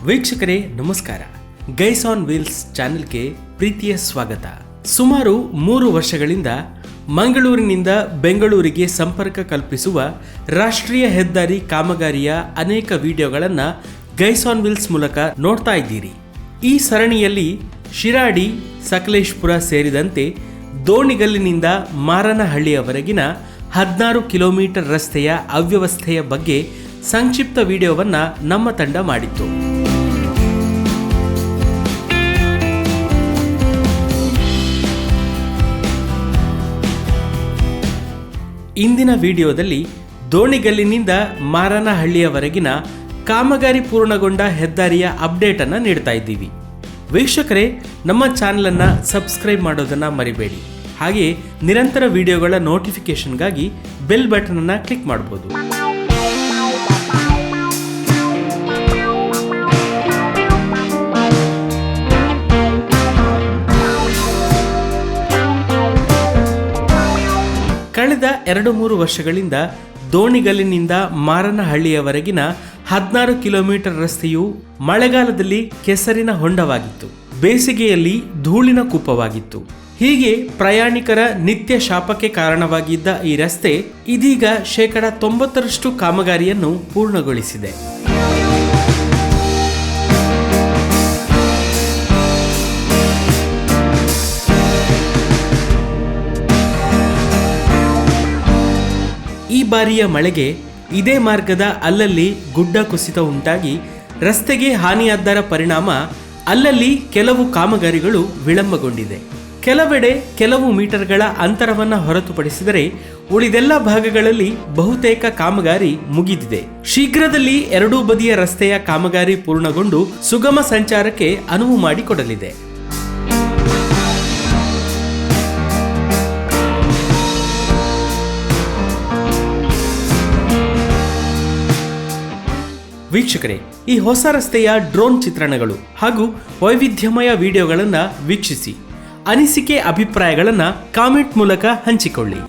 ವೀಕ್ಷಕರೇ ನಮಸ್ಕಾರ. Guys on wheels ಚಾನೆಲ್ಗೆ ಪ್ರೀತಿಯ ಸ್ವಾಗತ. ಸುಮಾರು 3 ವರ್ಷಗಳಿಂದ ಮಂಗಳೂರಿನಿಂದ ಬೆಂಗಳೂರಿಗೆ ಸಂಪರ್ಕ ಕಲ್ಪಿಸುವ ರಾಷ್ಟ್ರೀಯ ಹೆದ್ದಾರಿ ಕಾಮಗಾರಿಯ ಅನೇಕ ವಿಡಿಯೋಗಳನ್ನು ಗೈಸ್ ಆನ್ ವೀಲ್ಸ್ ಮೂಲಕ ನೋಡ್ತಾ ಇದ್ದೀರಿ. ಈ ಸರಣಿಯಲ್ಲಿ ಶಿರಾಡಿ, ಸಕಲೇಶಪುರ ಸೇರಿದಂತೆ ದೋಣಿಗಲ್ಲಿನಿಂದ ಮಾರನಹಳ್ಳಿಯವರೆಗಿನ 16 ಕಿಲೋಮೀಟರ್ ರಸ್ತೆಯ ಅವ್ಯವಸ್ಥೆಯ ಬಗ್ಗೆ ಸಂಕ್ಷಿಪ್ತ ವಿಡಿಯೋವನ್ನು ನಮ್ಮ ತಂಡ ಮಾಡಿತ್ತು. ಇಂದಿನ ವಿಡಿಯೋದಲ್ಲಿ ದೋಣಿಗಲ್ಲಿನಿಂದ ಮಾರನಹಳ್ಳಿಯವರೆಗಿನ ಕಾಮಗಾರಿ ಪೂರ್ಣಗೊಂಡ ಹೆದ್ದಾರಿಯ ಅಪ್ಡೇಟ್ ಅನ್ನು ನೀಡ್ತಾ ಇದ್ದೀವಿ. ವೀಕ್ಷಕರೇ, ನಮ್ಮ ಚಾನಲನ್ನು ಸಬ್ಸ್ಕ್ರೈಬ್ ಮಾಡೋದನ್ನು ಮರಿಬೇಡಿ. ಹಾಗೆಯೇ ನಿರಂತರ ವಿಡಿಯೋಗಳ ನೋಟಿಫಿಕೇಶನ್ಗಾಗಿ ಬೆಲ್ ಬಟನ್ ಅನ್ನು ಕ್ಲಿಕ್ ಮಾಡಬಹುದು. ಕಳೆದ 2-3 ವರ್ಷಗಳಿಂದ ದೋಣಿಗಲ್ಲಿನಿಂದ ಮಾರನಹಳ್ಳಿಯವರೆಗಿನ 16 ಕಿಲೋಮೀಟರ್ ರಸ್ತೆಯು ಮಳೆಗಾಲದಲ್ಲಿ ಕೆಸರಿನ ಹೊಂಡವಾಗಿತ್ತು, ಬೇಸಿಗೆಯಲ್ಲಿ ಧೂಳಿನ ಕೂಪವಾಗಿತ್ತು. ಹೀಗೆ ಪ್ರಯಾಣಿಕರ ನಿತ್ಯ ಶಾಪಕ್ಕೆ ಕಾರಣವಾಗಿದ್ದ ಈ ರಸ್ತೆ ಇದೀಗ 90% ಕಾಮಗಾರಿಯನ್ನು ಪೂರ್ಣಗೊಳಿಸಿದೆ. ಈ ಬಾರಿಯ ಮಳೆಗೆ ಇದೇ ಮಾರ್ಗದ ಅಲ್ಲಲ್ಲಿ ಗುಡ್ಡ ಕುಸಿತ ಉಂಟಾಗಿ ರಸ್ತೆಗೆ ಹಾನಿಯಾದ್ದರ ಪರಿಣಾಮ ಅಲ್ಲಲ್ಲಿ ಕೆಲವು ಕಾಮಗಾರಿಗಳು ವಿಳಂಬಗೊಂಡಿದೆ. ಕೆಲವೆಡೆ ಕೆಲವು ಮೀಟರ್ಗಳ ಅಂತರವನ್ನು ಹೊರತುಪಡಿಸಿದರೆ ಉಳಿದೆಲ್ಲ ಭಾಗಗಳಲ್ಲಿ ಬಹುತೇಕ ಕಾಮಗಾರಿ ಮುಗಿದಿದೆ. ಶೀಘ್ರದಲ್ಲಿ ಎರಡೂ ಬದಿಯ ರಸ್ತೆಯ ಕಾಮಗಾರಿ ಪೂರ್ಣಗೊಂಡು ಸುಗಮ ಸಂಚಾರಕ್ಕೆ ಅನುವು ಮಾಡಿಕೊಡಲಿದೆ. ವೀಕ್ಷಕರೇ, ಈ ಹೊಸ ರಸ್ತೆಯ ಡ್ರೋನ್ ಚಿತ್ರಣಗಳು ಹಾಗೂ ವೈವಿಧ್ಯಮಯ ವಿಡಿಯೋಗಳನ್ನು ವೀಕ್ಷಿಸಿ. ಅನಿಸಿಕೆ ಅಭಿಪ್ರಾಯಗಳನ್ನು ಕಾಮೆಂಟ್ ಮೂಲಕ ಹಂಚಿಕೊಳ್ಳಿ.